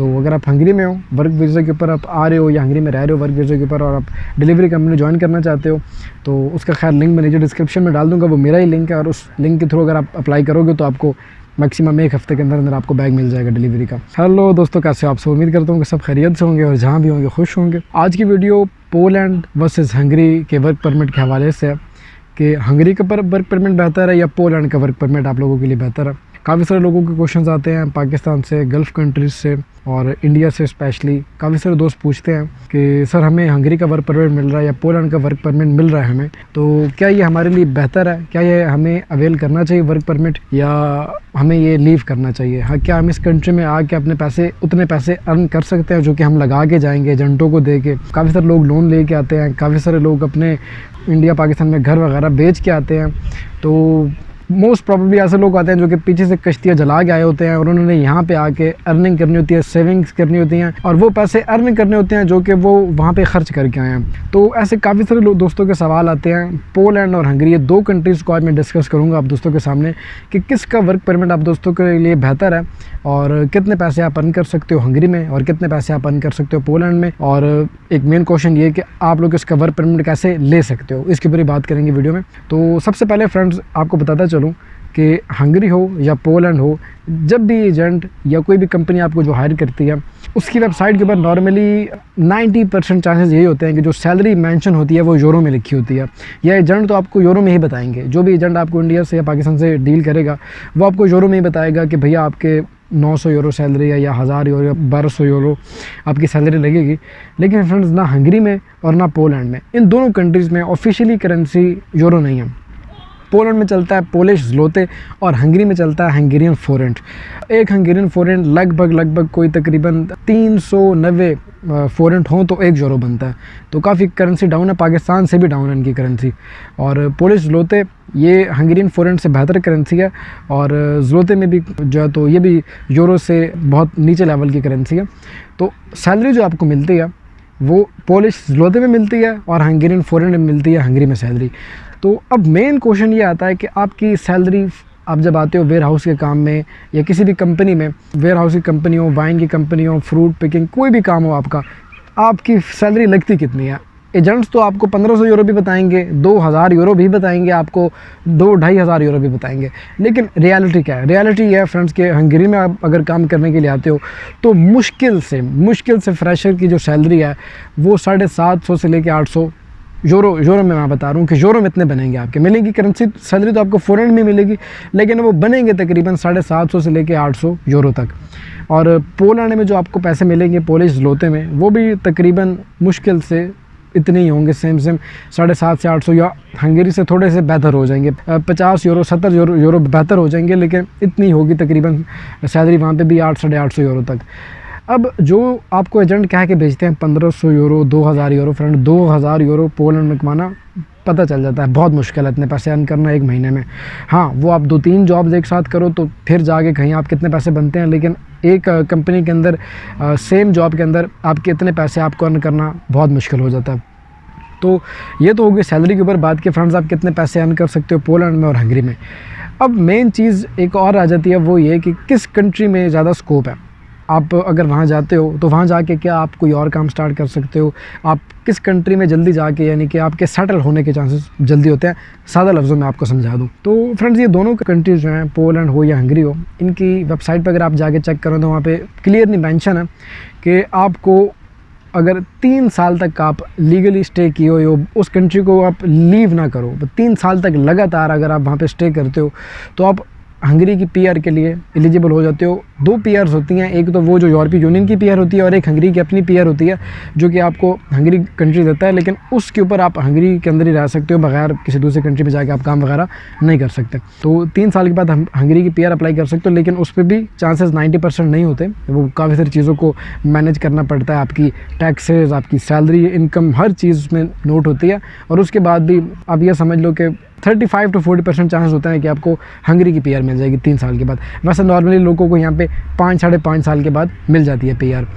तो अगर आप हंगरी में हो, वर्क वीज़ा के ऊपर आप आ रहे हो या हंगरी में रह रहे हो वर्क वीज़ा के ऊपर, और आप डिलीवरी कंपनी ज्वाइन करना चाहते हो, तो उसका खैर लिंक मैं नीचे डिस्क्रिप्शन में डाल दूँगा, वो मेरा ही लिंक है। और उस लिंक के थ्रू अगर आप अप्लाई करोगे तो आपको मैक्सिमम 1 हफ्ते के अंदर अंदर आपको बैग मिल जाएगा डिलीवरी का। हेलो दोस्तों, कैसे हो आप सब? उम्मीद करता हूँ कि सब खैरियत से होंगे और जहाँ भी होंगे खुश होंगे। आज की वीडियो पोलैंड वर्सेस हंगरी के वर्क परमिट के हवाले से है कि हंगरी का वर्क परमिट बेहतर है या पोलैंड का वर्क परमिट आप लोगों के लिए बेहतर है। काफ़ी सारे लोगों के क्वेश्चंस आते हैं पाकिस्तान से, गल्फ़ कंट्रीज़ से और इंडिया से स्पेशली। काफ़ी सारे दोस्त पूछते हैं कि सर हमें हंगरी का वर्क परमिट मिल रहा है या पोलैंड का वर्क परमिट मिल रहा है हमें, तो क्या ये हमारे लिए बेहतर है? क्या ये हमें अवेल करना चाहिए वर्क परमिट या हमें ये लीव करना चाहिए? हाँ, क्या हम इस कंट्री में आके अपने पैसे उतने पैसे अर्न कर सकते हैं जो कि हम लगा के जाएंगे एजेंटों को दे के? काफ़ी सारे लोग लोन ले के आते हैं, काफ़ी सारे लोग अपने इंडिया पाकिस्तान में घर वगैरह बेच के आते हैं। तो मोस्ट प्रॉब्लली ऐसे लोग आते हैं जो कि पीछे से कश्तियाँ जला के आए होते हैं और उन्होंने यहाँ पे आके अर्निंग करनी होती है, सेविंग्स करनी होती हैं और वो पैसे अर्न करने होते हैं जो कि वो वहाँ पे खर्च करके आए हैं। तो ऐसे काफ़ी सारे दोस्तों के सवाल आते हैं। पोलैंड और हंगरी, ये 2 कंट्रीज़ को आज मैं डिस्कस करूँगा आप दोस्तों के सामने कि किसका वर्क परमिट आप दोस्तों के लिए बेहतर है और कितने पैसे आप अर्न कर सकते हो हंगरी में और कितने पैसे आप अर्न कर सकते हो पोलैंड में। और एक मेन क्वेश्चन ये कि आप लोग इसका वर्क परमिट कैसे ले सकते हो, इसके ऊपर ही बात करेंगे वीडियो में। तो सबसे पहले फ्रेंड्स आपको बताता चलूँ कि हंगरी हो या पोलैंड हो, जब भी एजेंट या कोई भी कंपनी आपको जो हायर करती है उसकी वेबसाइट के ऊपर नॉर्मली 90% चांसेस यही होते हैं कि जो सैलरी मेंशन होती है वो यूरो में लिखी होती है, या एजेंट तो आपको यूरो में ही बताएंगे। जो भी एजेंट आपको इंडिया से या पाकिस्तान से डील करेगा वो आपको यूरो में ही बताएगा कि भैया आपके 900 यूरो सैलरी है या 1000 यूरो या 1200 यूरो आपकी सैलरी लगेगी। लेकिन फ्रेंड्स ना हंगरी में और ना पोलैंड में, इन दोनों कंट्रीज़ में ऑफिशियली करेंसी यूरो नहीं है। पोलैंड में चलता है पोलिश ज़्लोते और हंगरी में चलता है हंगेरियन फोरेंट। एक हंगेरियन फोरेंट लगभग कोई तकरीबन 390 फोरेंट हों तो 1 यूरो बनता है। तो काफ़ी करेंसी डाउन है, पाकिस्तान से भी डाउन है इनकी करेंसी। और पोलिश ज़्लोते ये हंगेरियन फोरेंट से बेहतर करेंसी है और ज़्लोते में भी जो है तो ये भी यूरो से बहुत नीचे लेवल की करेंसी है। तो सैलरी जो आपको मिलती है वो पोलिश ज़्लोते में मिलती है और हंगेरियन फोरेंट में मिलती है हंगरी में सैलरी। तो अब मेन क्वेश्चन ये आता है कि आपकी सैलरी, आप जब आते हो वेयर हाउस के काम में या किसी भी कंपनी में, वेयर हाउस की कंपनी हो, वाइन की कंपनी हो, फ्रूट पिकिंग, कोई भी काम हो आपका, आपकी सैलरी लगती कितनी है? एजेंट्स तो आपको 1500 यूरो भी बताएंगे, 2000 यूरो भी बताएंगे, आपको 2-2500 यूरो भी बताएंगे। लेकिन रियलिटी क्या है? रियलिटी ये है फ्रेंड्स कि हंगरी में आप अगर काम करने के लिए आते हो तो मुश्किल से फ्रेशर की जो सैलरी है वो 750 से लेकर 800 यूरो में मैं बता रहा हूँ कि यूरो में इतने बनेंगे आपके। मिलेगी करेंसी सैलरी तो आपको फोरेन में मिलेगी, लेकिन वो बनेंगे तकरीबन 750 से लेके 800 यूरो तक। और पोलैंड में जो आपको पैसे मिलेंगे पोलिश ज़्लोते में, वो भी तकरीबन मुश्किल से इतने ही होंगे, सेम 750 से 800, या हंगरी से थोड़े से बेहतर हो जाएंगे, 50 यूरो 70 यूरो बेहतर हो जाएंगे, लेकिन इतनी होगी तकरीबन सैलरी वहाँ पे भी 800-850 यूरो तक। अब जो आपको एजेंट कह के भेजते हैं 1500 euro, 2000 euro, friend 2000 euro Poland में कमाना पता चल जाता है बहुत मुश्किल है इतने पैसे अर्न करना 1 महीने में। हाँ, वो आप 2-3 जॉब्स एक साथ करो तो फिर जाके कहीं आप कितने पैसे बनते हैं, लेकिन एक कंपनी के अंदर सेम जॉब के अंदर आपके इतने पैसे आपको अर्न करना बहुत मुश्किल हो जाता है। तो ये तो होगी सैलरी के ऊपर बात कि फ्रेंड्स आप कितने पैसे अर्न कर सकते हो पोलैंड में और हंगरी में। अब मेन चीज़ एक और आ जाती है, वो ये कि किस कंट्री में ज़्यादा स्कोप है। आप अगर वहाँ जाते हो तो वहाँ जाके क्या आप कोई और काम स्टार्ट कर सकते हो, आप किस कंट्री में जल्दी जाके यानी कि आपके सेटल होने के चांसेस जल्दी होते हैं। सादा लफ्ज़ों में आपको समझा दूँ तो फ्रेंड्स ये दोनों कंट्रीज़ जो हैं, पोलैंड हो या हंगरी हो, इनकी वेबसाइट पर अगर आप जाके चेक करो तो वहाँ पे क्लियरली मेंशन है कि आपको अगर 3 साल तक आप लीगली स्टे किए हो, उस कंट्री को आप लीव ना करो, 3 साल तक लगातार अगर आप वहाँ पे स्टे करते हो तो आप हंगरी की पीआर के लिए एलिजिबल हो जाते हो। 2 पीआर्स होती हैं, एक तो वो जो यूरोपीय यूनियन की पीआर होती है और एक हंगरी की अपनी पीआर होती है जो कि आपको हंगरी कंट्री देता है, लेकिन उसके ऊपर आप हंगरी के अंदर ही रह सकते हो, बगैर किसी दूसरे कंट्री में जाके आप काम वगैरह नहीं कर सकते। तो 3 साल के बाद हम हंगरी की पीआर अप्लाई कर सकते हो, लेकिन उस पर भी चांसेस 90% नहीं होते। वो काफ़ी सारी चीज़ों को मैनेज करना पड़ता है, आपकी टैक्सेस, आपकी सैलरी, इनकम, हर चीज़ में नोट होती है। और उसके बाद भी आप ये समझ लो कि 35 to 40% चांसेस होता है कि आपको हंगरी की पीआर मिल जाएगी 3 साल के बाद। वैसे नॉर्मली लोगों को यहाँ पे 5-5.5 साल के बाद मिल जाती है पीआर।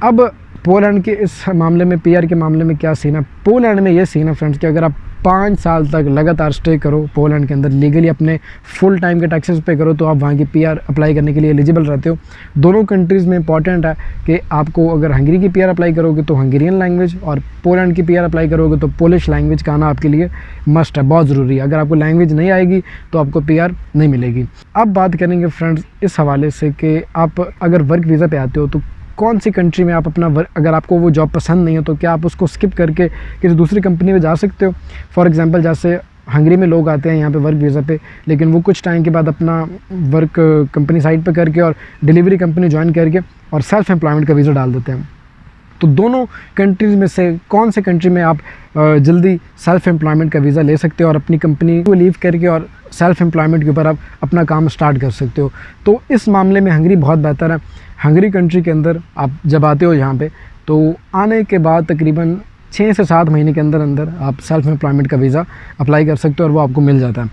अब पोलैंड के इस मामले में, पीआर के मामले में क्या सीन है? पोलैंड में ये सीन है फ्रेंड्स कि अगर आप 5 साल तक लगातार स्टे करो पोलैंड के अंदर, लीगली अपने फुल टाइम के टैक्सेस पे करो, तो आप वहाँ की पीआर अप्लाई करने के लिए एलिजिबल रहते हो। दोनों कंट्रीज़ में इंपॉर्टेंट है कि आपको अगर हंगरी की पीआर अप्लाई करोगे तो हंगेरियन लैंग्वेज, और पोलैंड की पीआर अप्लाई करोगे तो पोलिश लैंग्वेज का आना आपके लिए मस्ट है, बहुत ज़रूरी है। अगर आपको लैंग्वेज नहीं आएगी तो आपको पीआर नहीं मिलेगी। अब बात करेंगे फ्रेंड्स इस हवाले से कि आप अगर वर्क वीज़ा पे आते हो तो कौन सी कंट्री में आप अपना वर्क, अगर आपको वो जॉब पसंद नहीं है तो क्या आप उसको स्किप करके किसी दूसरी कंपनी में जा सकते हो। फॉर एग्जांपल जैसे हंगरी में लोग आते हैं यहाँ पे वर्क वीज़ा पे, लेकिन वो कुछ टाइम के बाद अपना वर्क कंपनी साइड पे करके और डिलीवरी कंपनी ज्वाइन करके और सेल्फ एम्प्लॉयमेंट का वीज़ा डाल देते हैं। तो दोनों कंट्रीज़ में से कौन से कंट्री में आप जल्दी सेल्फ एम्प्लॉयमेंट का वीज़ा ले सकते हो और अपनी कंपनी को लीव करके और सेल्फ एम्प्लॉयमेंट के ऊपर आप अपना काम स्टार्ट कर सकते हो। तो इस मामले में हंगरी बहुत बेहतर है। हंगरी कंट्री के अंदर आप जब आते हो यहाँ पे, तो आने के बाद तकरीबन 6 से 7 महीने के अंदर अंदर आप सेल्फ एम्प्लॉयमेंट का वीज़ा अप्लाई कर सकते हो और वो आपको मिल जाता है।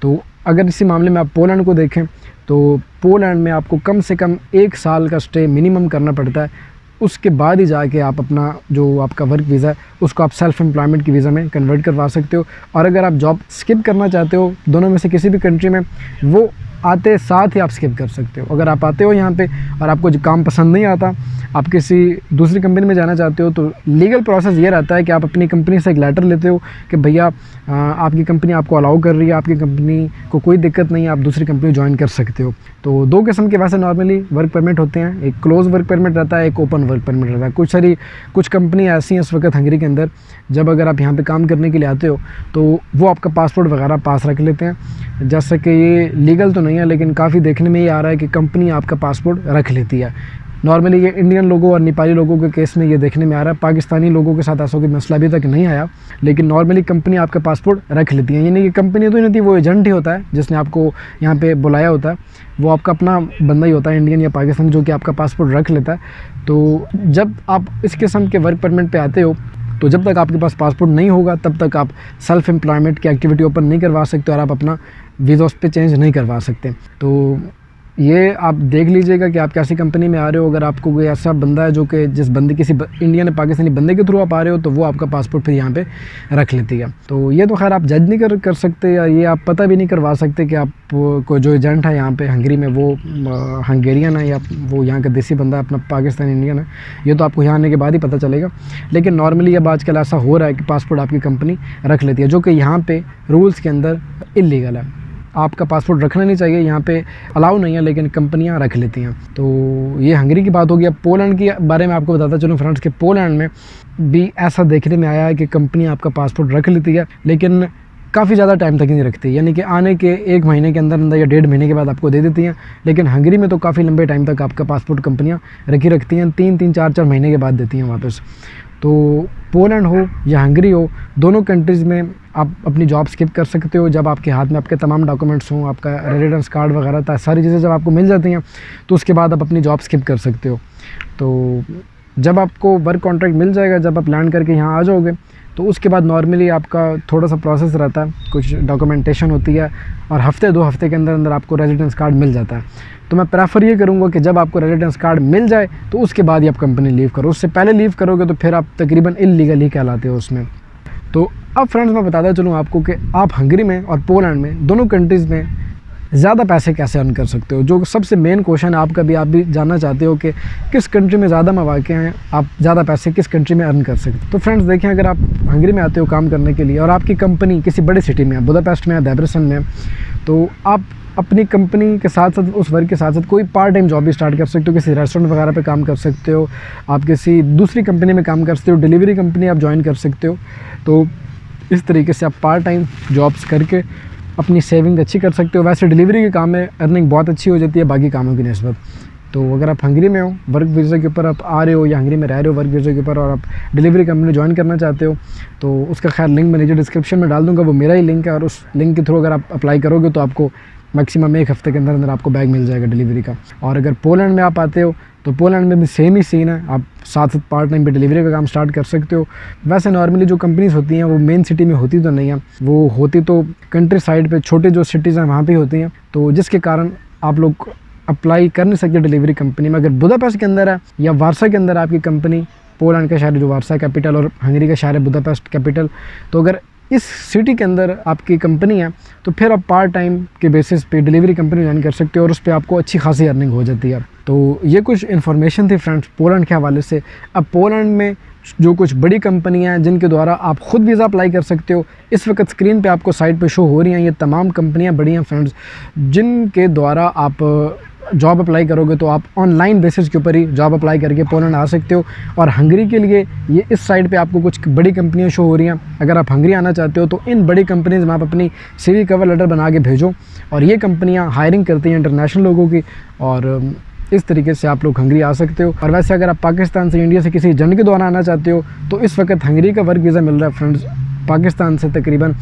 तो अगर इसी मामले में आप पोलैंड को देखें तो पोलैंड में आपको कम से कम 1 साल का स्टे मिनिमम करना पड़ता है, उसके बाद ही जाके आप अपना जो आपका वर्क वीज़ा है उसको आप सेल्फ एम्प्लॉयमेंट की वीज़ा में कन्वर्ट करवा सकते हो। और अगर आप जॉब स्किप करना चाहते हो दोनों में से किसी भी कंट्री में, वो आते साथ ही आप स्किप कर सकते हो। अगर आप आते हो यहाँ पे और आपको जो काम पसंद नहीं आता, आप किसी दूसरी कंपनी में जाना चाहते हो, तो लीगल प्रोसेस ये रहता है कि आप अपनी कंपनी से एक लेटर लेते हो कि भैया आपकी कंपनी आपको अलाउ कर रही है, आपकी कंपनी को कोई दिक्कत नहीं है, आप दूसरी कंपनी ज्वाइन कर सकते हो। तो 2 किस्म के वैसे नॉर्मली वर्क परमिट होते हैं, एक क्लोज वर्क परमिट रहता है, एक ओपन वर्क परमिट रहता है। कुछ कंपनी ऐसी हैं इस वक्त हंगरी के अंदर, जब अगर आप यहाँ पे काम करने के लिए आते हो तो वो आपका पासपोर्ट वगैरह पास रख लेते हैं। जैसे कि ये लीगल तो नहीं है, लेकिन काफ़ी देखने में ये आ रहा है कि कंपनी आपका पासपोर्ट रख लेती है। नॉर्मली ये इंडियन लोगों और नेपाली लोगों के केस में ये देखने में आ रहा है, पाकिस्तानी लोगों के साथ ऐसा कोई मसला अभी तक नहीं आया, लेकिन नॉर्मली कंपनी आपका पासपोर्ट रख लेती है। यानी कि कंपनी तो नहीं होती, वो एजेंट ही होता है जिसने आपको यहाँ पे बुलाया होता है, वो आपका अपना बंदा ही होता है इंडियन या पाकिस्तानी, जो कि आपका पासपोर्ट रख लेता है। तो जब आप इस किस्म के वर्क परमिट पे आते हो तो जब तक आपके पास पासपोर्ट नहीं होगा तब तक आप सेल्फ एम्प्लॉयमेंट की एक्टिविटी ओपन नहीं करवा सकते और आप अपना वीज़ा उस पर चेंज नहीं करवा सकते। तो ये आप देख लीजिएगा कि आप कैसी कंपनी में आ रहे हो। अगर आपको कोई ऐसा बंदा है जो कि जिस बंदे किसी इंडियन या पाकिस्तानी बंदे के थ्रू आप आ रहे हो तो वो आपका पासपोर्ट फिर यहाँ पे रख लेती है। तो ये तो खैर आप जज नहीं कर सकते, या ये आप पता भी नहीं करवा सकते कि आप को जो एजेंट है यहाँ पे हंगरी में वो हंगेरियन है या वो यहाँ का देसी बंदा अपना पाकिस्तानी इंडियन है, ये तो आपको यहाँ आने के बाद ही पता चलेगा। लेकिन नॉर्मली अब आजकल ऐसा हो रहा है कि पासपोर्ट आपकी कंपनी रख लेती है, जो कि यहाँ पे रूल्स के अंदर इलीगल है। आपका पासपोर्ट रखना नहीं चाहिए, यहाँ पे अलाउ नहीं है, लेकिन कंपनियाँ रख लेती हैं। तो ये हंगरी की बात होगी। अब पोलैंड के बारे में आपको बताता चलूँ फ्रेंड्स कि पोलैंड में भी ऐसा देखने में आया है कि कंपनी आपका पासपोर्ट रख लेती है, लेकिन काफ़ी ज़्यादा टाइम तक नहीं रखती, यानी कि आने के 1 महीने के अंदर अंदर या 1.5 महीने के बाद आपको दे देती हैं। लेकिन हंगरी में तो काफ़ी लंबे टाइम तक आपका पासपोर्ट कंपनियाँ रखती हैं, 3-3, 4-4 महीने के बाद देती हैं वापस। तो पोलैंड हो या हंगरी हो, दोनों कंट्रीज़ में आप अपनी जॉब स्किप कर सकते हो जब आपके हाथ में आपके तमाम डॉक्यूमेंट्स हों, आपका रेजिडेंस कार्ड वगैरह था, सारी चीज़ें जब आपको मिल जाती हैं तो उसके बाद आप अपनी जॉब स्किप कर सकते हो। तो जब आपको वर्क कॉन्ट्रैक्ट मिल जाएगा, जब आप लैंड करके यहाँ आ जाओगे, तो उसके बाद नॉर्मली आपका थोड़ा सा प्रोसेस रहता है, कुछ डॉक्यूमेंटेशन होती है और हफ्ते 2 हफ्ते के अंदर अंदर आपको रेजिडेंस कार्ड मिल जाता है। तो मैं प्रेफर ये करूँगा कि जब आपको रेजिडेंस कार्ड मिल जाए तो उसके बाद ही आप कंपनी लीव करो। उससे पहले लीव करोगे तो फिर आप तकरीबन इल्लीगल ही कहलाते हो उसमें। तो अब फ्रेंड्स मैं बताता चलूँ आपको कि आप हंगरी में और पोलैंड में दोनों कंट्रीज़ में ज़्यादा पैसे कैसे अर्न कर सकते हो। जो सबसे मेन क्वेश्चन है आपका भी, आप भी जानना चाहते हो कि किस कंट्री में ज़्यादा मौके हैं, आप ज़्यादा पैसे किस कंट्री में अर्न कर सकते। तो फ्रेंड्स देखें, अगर आप हंगरी में आते हो काम करने के लिए और आपकी कंपनी किसी बड़ी सिटी में है, बुदापेस्ट में है, डेब्रेसन में, तो आप अपनी कंपनी के साथ साथ उस वर्क के साथ साथ कोई पार्ट टाइम जॉब भी स्टार्ट कर सकते हो। किसी रेस्टोरेंट वगैरह पे काम कर सकते हो, आप किसी दूसरी कंपनी में काम कर सकते हो, डिलीवरी कंपनी आप ज्वाइन कर सकते हो। तो इस तरीके से आप पार्ट टाइम जॉब्स करके अपनी सेविंग अच्छी कर सकते हो। वैसे डिलीवरी के काम में अर्निंग बहुत अच्छी हो जाती है बाकी कामों की निस्बत। तो अगर आप हंगरी में हो, वर्क वीज़ा के ऊपर आप आ रहे हो या हंगरी में रह रहे हो वर्क वीज़ा के ऊपर, और आप डिलीवरी कंपनी ज्वाइन करना चाहते हो, तो उसका खैर लिंक मैं नीचे डिस्क्रिप्शन में डाल दूँगा, वो मेरा ही लिंक है। और उस लिंक के थ्रू अगर आप अप्लाई करोगे तो आपको मैक्सिमम 1 हफ्ते के अंदर अंदर आपको बैग मिल जाएगा डिलीवरी का। और अगर पोलैंड में आप आते हो तो पोलैंड में भी सेम ही सीन है, आप साथ साथ पार्ट टाइम पे डिलीवरी का काम स्टार्ट कर सकते हो। वैसे नॉर्मली जो कंपनीज़ होती हैं वो मेन सिटी में होती तो नहीं है, वो होती तो कंट्री साइड पे छोटे जो सिटीज़ हैं वहाँ पे होती हैं, तो जिसके कारण आप लोग अप्लाई कर नहीं सकते डिलीवरी कंपनी में। अगर बुदापेस्ट के अंदर है या वार्सा के अंदर आपकी कंपनी, पोलैंड का शहर जो वार्सा कैपिटल और हंगरी का शहर है बुदापेस्ट कैपिटल, तो अगर इस सिटी के अंदर आपकी कंपनी है तो फिर आप पार्ट टाइम के बेसिस पे डिलीवरी कंपनी ज्वाइन कर सकते हो और उस पर आपको अच्छी खासी अर्निंग हो जाती है। तो ये कुछ इन्फॉर्मेशन थी फ्रेंड्स पोलैंड के हवाले से। अब पोलैंड में जो कुछ बड़ी कंपनियां हैं जिनके द्वारा आप ख़ुद वीज़ा अप्लाई कर सकते हो, इस वक्त स्क्रीन पे आपको साइट पे शो हो रही हैं। ये तमाम कंपनियां बड़ी हैं फ्रेंड्स, जिनके द्वारा आप जॉब अप्लाई करोगे तो आप ऑनलाइन बेसिस के ऊपर ही जॉब अप्लाई करके पोलैंड आ सकते हो। और हंगरी के लिए ये इस साइट पे आपको कुछ बड़ी कंपनियां शो हो रही हैं। अगर आप हंगरी आना चाहते हो तो इन बड़ी कंपनीज़ में आप अपनी CV कवर लेटर बना के भेजो और ये कंपनियां हायरिंग करती हैं इंटरनेशनल लोगों की, और इस तरीके से आप लोग हंगरी आ सकते हो। और वैसे अगर आप पाकिस्तान से, इंडिया से किसी एजेंट के द्वारा आना चाहते हो तो इस वक्त हंगरी का वर्क वीज़ा मिल रहा है फ्रेंड्स पाकिस्तान से तकरीबन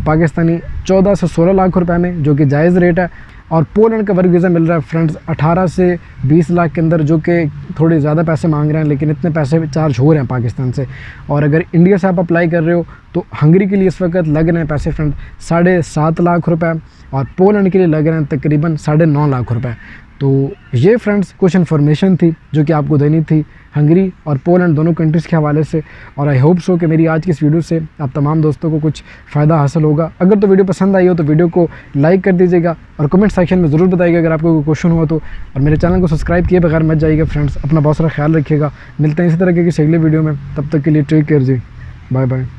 पाकिस्तानी 14 से 16 लाख रुपए में, जो कि जायज़ रेट है। और पोलैंड का वर्क वीज़ा मिल रहा है फ्रेंड्स 18 से 20 लाख के अंदर, जो कि थोड़े ज़्यादा पैसे मांग रहे हैं, लेकिन इतने पैसे चार्ज हो रहे हैं पाकिस्तान से। और अगर इंडिया से आप अप्लाई कर रहे हो तो हंगरी के लिए इस वक्त लग रहे हैं पैसे फ्रेंड 7.5 लाख रुपए और पोलैंड के लिए लग रहे हैं तकरीबन 9.5 लाख रुपए। तो ये फ्रेंड्स कुछ इन्फॉर्मेशन थी जो कि आपको देनी थी हंगरी और पोलैंड दोनों कंट्रीज़ के हवाले से। और आई होप सो कि मेरी आज की इस वीडियो से आप तमाम दोस्तों को कुछ फ़ायदा हासिल होगा। अगर तो वीडियो पसंद आई हो तो वीडियो को लाइक कर दीजिएगा और कमेंट सेक्शन में ज़रूर बताइएगा अगर आपको कोई क्वेश्चन हुआ तो। और मेरे चैनल को सब्सक्राइब किए बगैर मत जाइएगा फ्रेंड्स। अपना बहुत सारा ख्याल रखिएगा। मिलते हैं इसी तरह की अगली वीडियो में, तब तक के लिए टेक केयर जी, बाय बाय।